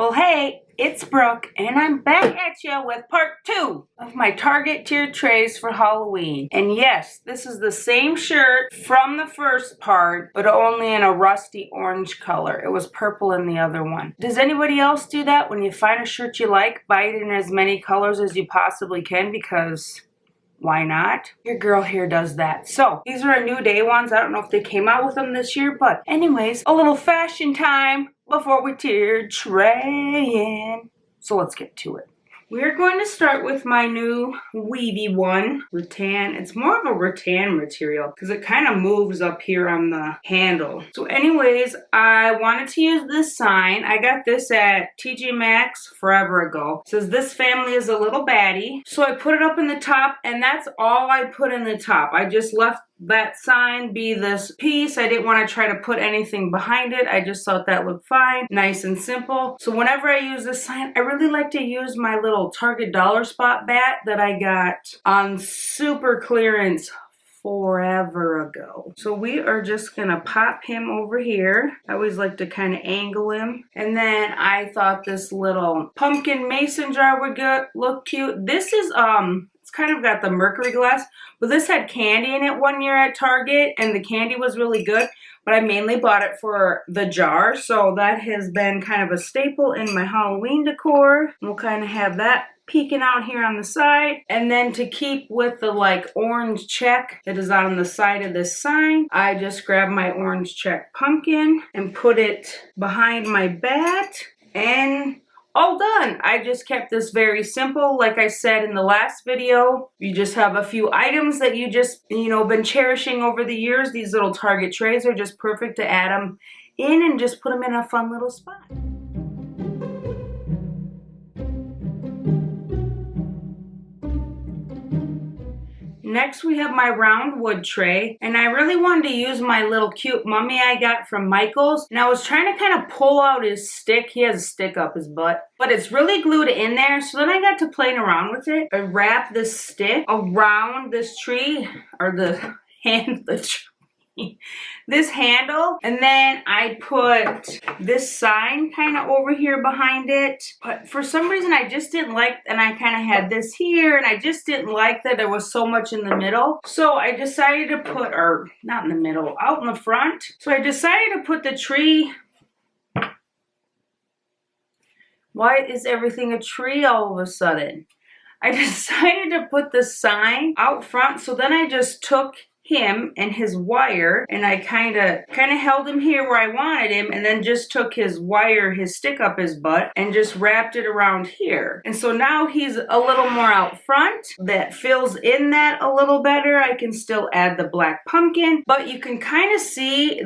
Well, hey, it's Brooke, and I'm back at you with part 2 of my Target tier trays for Halloween. And yes, this is the same shirt from the first part, but only in a rusty orange color. It was purple in the other one. Does anybody else do that? When you find a shirt you like, buy it in as many colors as you possibly can, because why not? Your girl here does that. So, these are our new day ones. I don't know if they came out with them this year, but anyways, a little fashion time before we tier traying. So let's get to it. We're going to start with my new weavy one, rattan. It's more of a rattan material because it kind of moves up here on the handle. So anyways, I wanted to use this sign. I got this at TJ Maxx forever ago. It says this family is a little baddie. So I put it up in the top, and that's all I put in the top. I just left that sign be this piece. I didn't want to try to put anything behind it. I just thought that looked fine, nice and simple. So whenever I use this sign, I really like to use my little Target dollar spot bat that I got on super clearance forever ago. So we are just gonna pop him over here. I always like to kind of angle him. And then I thought this little pumpkin mason jar would look cute. This is it's kind of got the mercury glass, but this had candy in it one year at Target, and the candy was really good, but I mainly bought it for the jar, so that has been kind of a staple in my Halloween decor. We'll kind of have that peeking out here on the side. And then to keep with the like orange check that is on the side of this sign, I just grabbed my orange check pumpkin and put it behind my bat, and all done. I just kept this very simple. Like I said in the last video, you just have a few items that you just, been cherishing over the years. These little Target trays are just perfect to add them in and just put them in a fun little spot. Next, we have my round wood tray, and I really wanted to use my little cute mummy I got from Michael's, and I was trying to kind of pull out his stick. He has a stick up his butt, but it's really glued in there, so then I got to playing around with it. I wrapped this stick around this tree, or the this handle, and then I put this sign kind of over here behind it. But for some reason I just didn't like, and I kind of had this here, and I just didn't like that there was so much in the middle. So I decided to put, or not in the middle, out in the front. So I decided to put the tree. Why is everything a tree all of a sudden? I decided to put the sign out front, so then I just took him and his wire, and I kind of held him here where I wanted him, and then just took his wire, his stick up his butt, and just wrapped it around here. And so now he's a little more out front. That fills in that a little better. I can still add the black pumpkin, but you can kind of see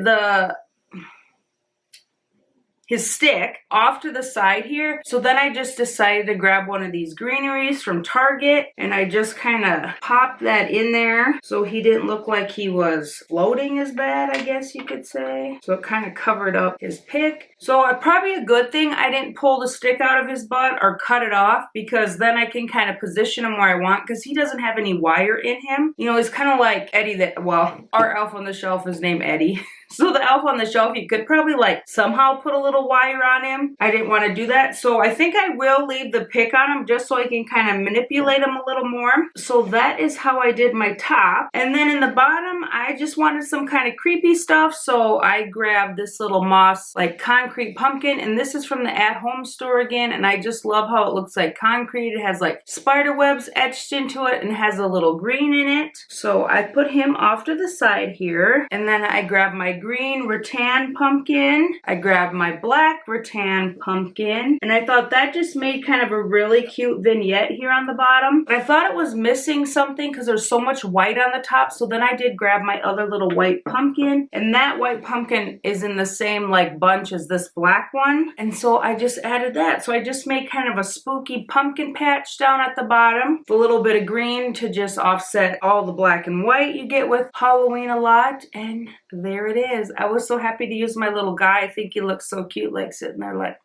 his stick off to the side here. So then I just decided to grab one of these greeneries from Target, and I just kind of popped that in there so he didn't look like he was floating as bad, I guess you could say. So it kind of covered up his pick. So probably a good thing I didn't pull the stick out of his butt or cut it off, because then I can kind of position him where I want, because he doesn't have any wire in him. He's kind of like Eddie, our elf on the shelf is named Eddie. So the elf on the shelf, you could probably somehow put a little wire on him. I didn't want to do that. So I think I will leave the pick on him just so I can kind of manipulate him a little more. So that is how I did my top. And then in the bottom, I just wanted some kind of creepy stuff. So I grabbed this little moss, concrete pumpkin. And this is from the At Home store again. And I just love how it looks like concrete. It has spider webs etched into it and has a little green in it. So I put him off to the side here. And then I grabbed my green rattan pumpkin. I grabbed my black rattan pumpkin, and I thought that just made kind of a really cute vignette here on the bottom. But I thought it was missing something because there's so much white on the top, so then I did grab my other little white pumpkin, and that white pumpkin is in the same bunch as this black one, and so I just added that. So I just made kind of a spooky pumpkin patch down at the bottom with a little bit of green to just offset all the black and white you get with Halloween a lot, and there it is. I was so happy to use my little guy. I think he looks so cute, sitting there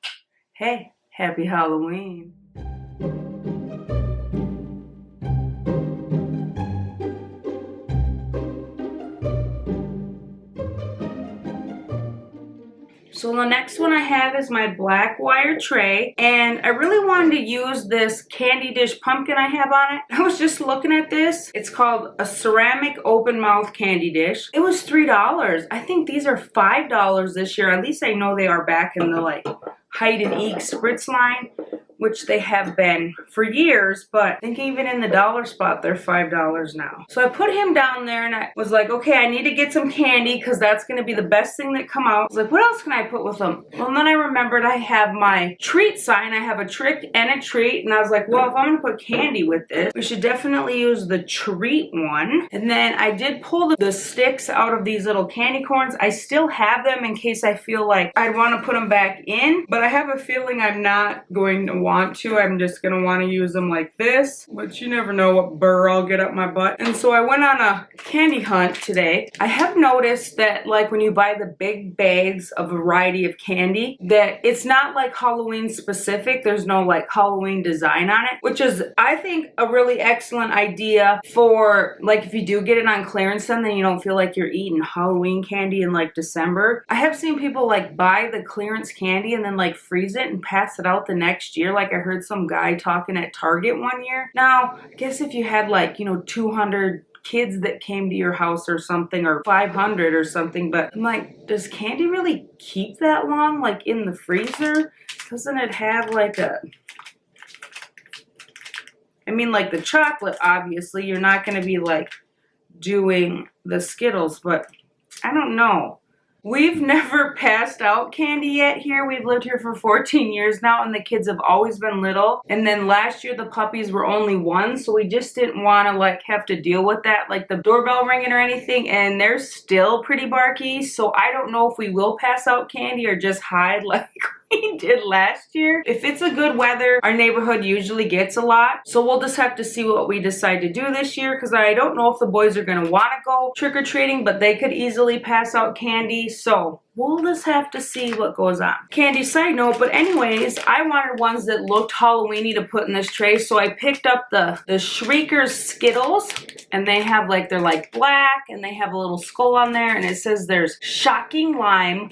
hey, happy Halloween. So the next one I have is my black wire tray, and I really wanted to use this candy dish pumpkin I have on it. I was just looking at this. It's called a ceramic open mouth candy dish. It was $3. I think these are $5 this year. At least I know they are back in the like Hide and Eek Spritz line, which they have been for years, but I think even in the dollar spot, they're $5 now. So I put him down there and I was like, okay, I need to get some candy because that's going to be the best thing that come out. I was like, what else can I put with them? Well, and then I remembered I have my treat sign. I have a trick and a treat. And I was like, well, if I'm going to put candy with this, we should definitely use the treat one. And then I did pull the sticks out of these little candy corns. I still have them in case I feel like I'd want to put them back in, but I have a feeling I'm not going to want to. I'm just gonna want to use them like this, but you never know what burr I'll get up my butt. And so I went on a candy hunt today. I have noticed that like when you buy the big bags of a variety of candy, that it's not like Halloween specific. There's no like Halloween design on it, which is I think a really excellent idea for like if you do get it on clearance, then you don't feel like you're eating Halloween candy in like December. I have seen people like buy the clearance candy and then like freeze it and pass it out the next year. Like I heard some guy talking at Target one year. Now, I guess if you had like, you know, 200 kids that came to your house or something, or 500 or something, but I'm like, does candy really keep that long, like in the freezer? Doesn't it have like a, I mean, like the chocolate, obviously, you're not going to be like doing the Skittles, but I don't know. We've never passed out candy yet here. We've lived here for 14 years now, and the kids have always been little. And then last year, the puppies were only 1, so we just didn't want to like have to deal with that, like the doorbell ringing or anything. And they're still pretty barky, so I don't know if we will pass out candy or just hide like we did last year. If it's a good weather, our neighborhood usually gets a lot. So we'll just have to see what we decide to do this year, because I don't know if the boys are going to want to go trick-or-treating, but they could easily pass out candy. So we'll just have to see what goes on. Candy side note, but anyways, I wanted ones that looked Halloween-y to put in this tray, so I picked up the Shrieker Skittles, and they have like, they're like black, and they have a little skull on there, and it says there's Shocking Lime,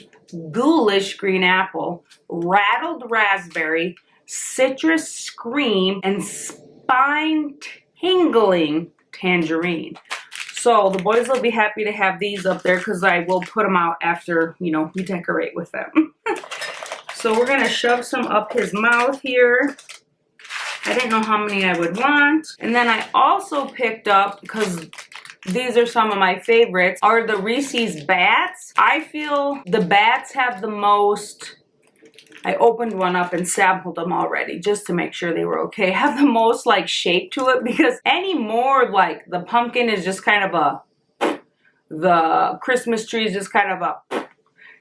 Ghoulish Green Apple, Rattled Raspberry, Citrus Scream, and Spine Tingling Tangerine. So the boys will be happy to have these up there because I will put them out after, you know, we decorate with them. So we're going to shove some up his mouth here. I didn't know how many I would want. And then I also picked up, because these are some of my favorites, are the Reese's Bats. I feel the Bats have the most, I opened one up and sampled them already just to make sure they were okay, have the most like shape to it, because any more like the pumpkin is just kind of a, the Christmas tree is just kind of a,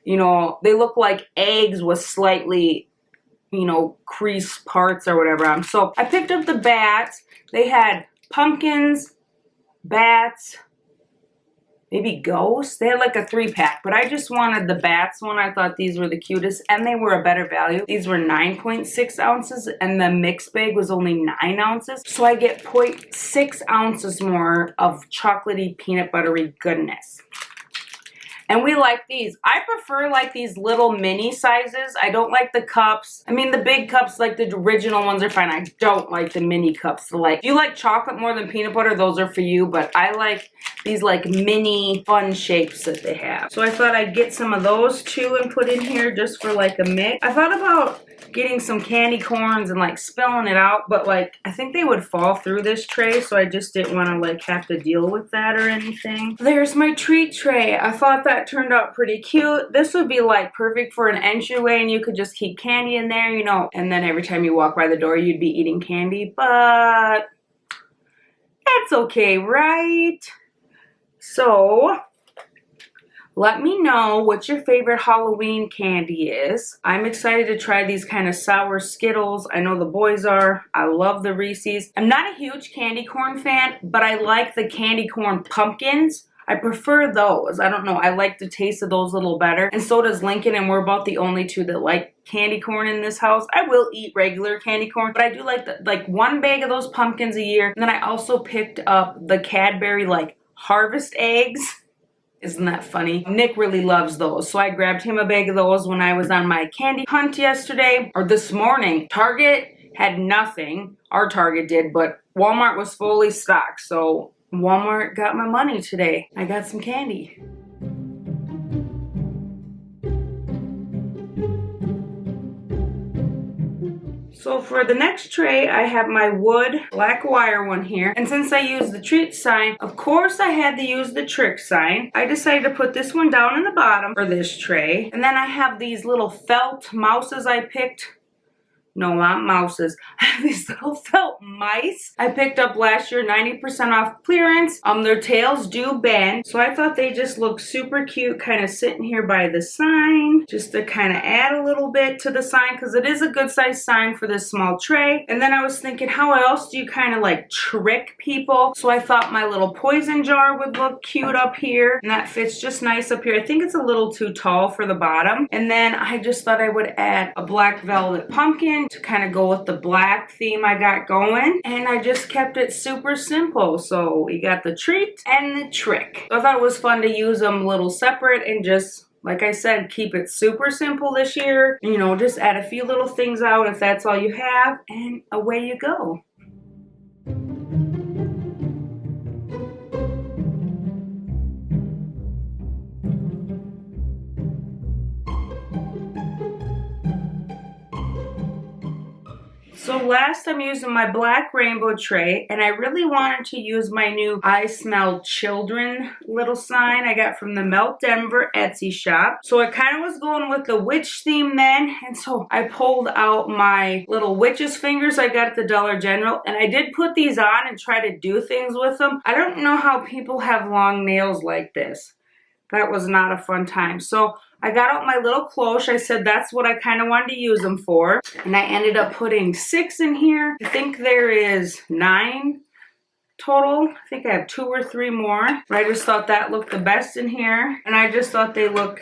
you know, they look like eggs with slightly, you know, crease parts or whatever. So I picked up the Bats. They had pumpkins, bats, maybe ghosts. They had like a 3-pack, but I just wanted the Bats one. I thought these were the cutest, and they were a better value. These were 9.6 ounces, and the mixed bag was only 9 ounces. So I get 0.6 ounces more of chocolatey, peanut buttery goodness. And we like these. I prefer like these little mini sizes. I don't like the cups. I mean, the big cups, like the original ones are fine. I don't like the mini cups. Like, if you like chocolate more than peanut butter, those are for you. But I like these like mini fun shapes that they have. So I thought I'd get some of those too and put in here just for like a mix. I thought about getting some candy corns and like spilling it out, but like I think they would fall through this tray, so I just didn't want to like have to deal with that or anything. There's my treat tray. I thought that turned out pretty cute. This would be like perfect for an entryway, and you could just keep candy in there, you know, and then every time you walk by the door you'd be eating candy, but that's okay, right? So let me know what your favorite Halloween candy is. I'm excited to try these kind of sour Skittles. I know the boys are. I love the Reese's. I'm not a huge candy corn fan, but I like the candy corn pumpkins. I prefer those. I don't know. I like the taste of those a little better. And so does Lincoln, and we're about the only two that like candy corn in this house. I will eat regular candy corn, but I do like one bag of those pumpkins a year. And then I also picked up the Cadbury like harvest eggs. Isn't that funny? Nick really loves those, so I grabbed him a bag of those when I was on my candy hunt yesterday, or this morning. Target had nothing. Our Target did, but Walmart was fully stocked, so Walmart got my money today. I got some candy. So for the next tray, I have my wood black wire one here. And since I used the treat sign, of course I had to use the trick sign. I decided to put this one down in the bottom for this tray. And then I have these little felt mouses I picked. No, not mouses. I have these little felt mice I picked up last year, 90% off clearance. Their tails do bend, so I thought they just looked super cute, kind of sitting here by the sign, just to kind of add a little bit to the sign, because it is a good size sign for this small tray. And then I was thinking, how else do you kind of like trick people? So I thought my little poison jar would look cute up here, and that fits just nice up here. I think it's a little too tall for the bottom. And then I just thought I would add a black velvet pumpkin to kind of go with the black theme I got going, and I just kept it super simple. So we got the treat and the trick. So I thought it was fun to use them a little separate and just, like I said, keep it super simple this year. You know, just add a few little things out if that's all you have, and away you go. So last I'm using my black rainbow tray, and I really wanted to use my new I Smell Children little sign I got from the Melt Denver Etsy shop. So I kind of was going with the witch theme then, and so I pulled out my little witch's fingers I got at the Dollar General, and I did put these on and try to do things with them. I don't know how people have long nails like this. That was not a fun time. So I got out my little cloche. I said that's what I kind of wanted to use them for. And I ended up putting 6 in here. I think there is 9 total. I think I have 2 or 3 more. But I just thought that looked the best in here. And I just thought they look...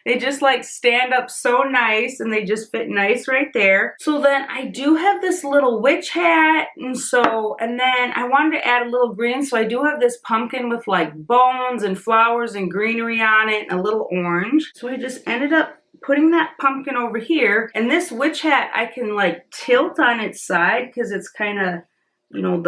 They just like stand up so nice, and they just fit nice right there. So then I do have this little witch hat, and then I wanted to add a little green, so I do have this pumpkin with like bones and flowers and greenery on it and a little orange. So I just ended up putting that pumpkin over here, and this witch hat I can like tilt on its side because it's kind of, you know,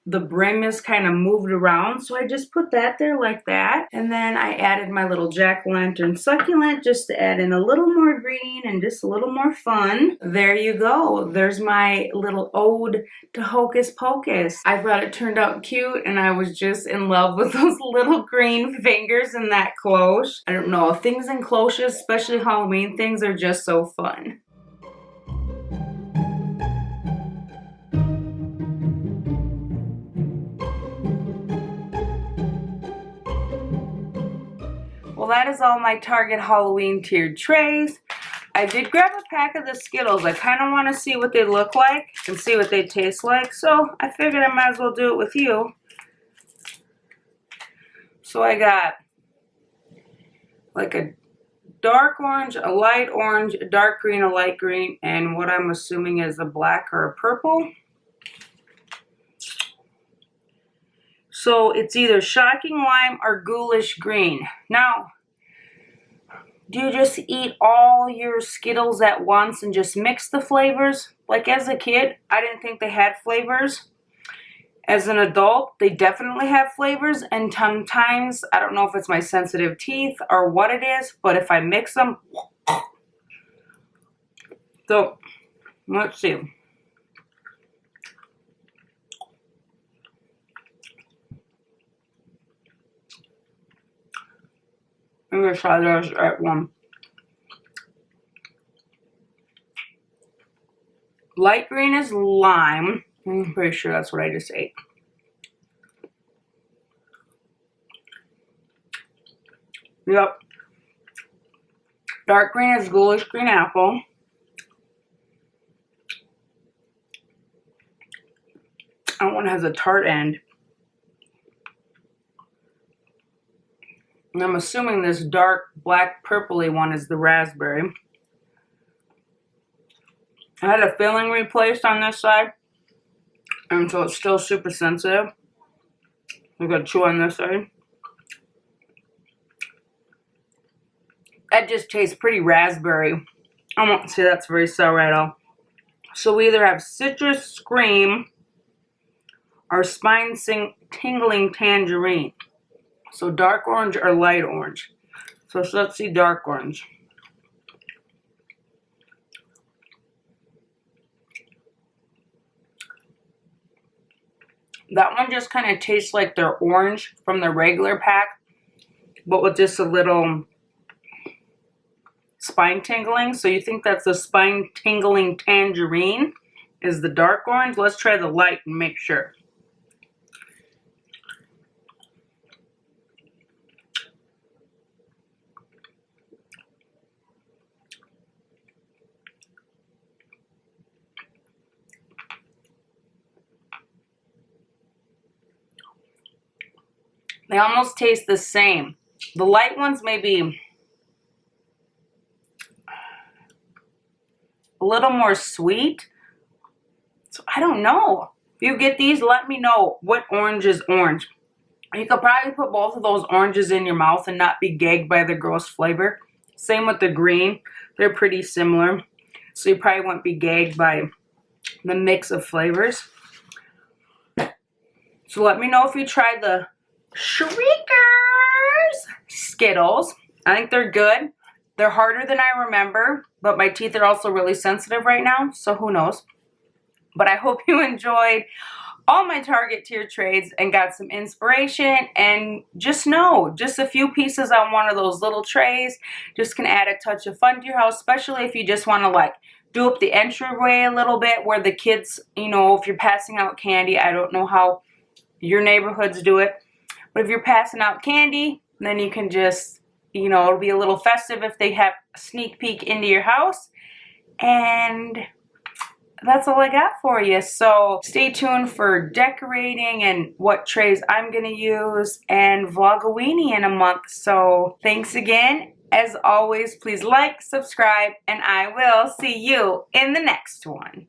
the brim is kind of moved around, so I just put that there like that. And then I added my little jack-o'-lantern succulent just to add in a little more green and just a little more fun. There you go. There's my little ode to Hocus Pocus. I thought it turned out cute, and I was just in love with those little green fingers and that cloche. I don't know, things in cloches, especially Halloween things, are just so fun. Well, that is all my Target Halloween tiered trays. I did grab a pack of the Skittles. I kind of want to see what they look like and see what they taste like. So I figured I might as well do it with you. So I got like a dark orange, a light orange, a dark green, a light green, and what I'm assuming is a black or a purple. So it's either shocking lime or ghoulish green. Now, do you just eat all your Skittles at once and just mix the flavors? Like as a kid, I didn't think they had flavors. As an adult, they definitely have flavors, and sometimes, I don't know if it's my sensitive teeth or what it is, but if I mix them, so let's see. I'm going to try those at one. Light green is lime. I'm pretty sure that's what I just ate. Yep. Dark green is ghoulish green apple. That one has a tart end. And I'm assuming this dark black purpley one is the raspberry. I had a filling replaced on this side, and so it's still super sensitive. I'm gonna chew on this side. just tastes pretty raspberry. I won't say that's very sour at all. So we either have Citrus Scream or Spine Tingling Tangerine. So dark orange or light orange. So let's see dark orange. That one just kind of tastes like their orange from the regular pack, but with just a little spine tingling. So you think that's the Spine Tingling Tangerine is the dark orange? Let's try the light and make sure. They almost taste the same. The light ones may be a little more sweet. So I don't know. If you get these, let me know what orange is orange. You could probably put both of those oranges in your mouth and not be gagged by the gross flavor. Same with the green. They're pretty similar. So you probably won't be gagged by the mix of flavors. So let me know if you tried the Shriekers Skittles. I think they're good. They're harder than I remember, but my teeth are also really sensitive right now, so who knows. But I hope you enjoyed all my Target tier trades and got some inspiration. And just know, just a few pieces on one of those little trays just can add a touch of fun to your house, especially if you just want to like do up the entryway a little bit where the kids, you know, if you're passing out candy, I don't know how your neighborhoods do it. But if you're passing out candy, then you can just, you know, it'll be a little festive if they have a sneak peek into your house. And that's all I got for you. So stay tuned for decorating and what trays I'm going to use and Vlog-a-weenie in a month. So thanks again. As always, please like, subscribe, and I will see you in the next one.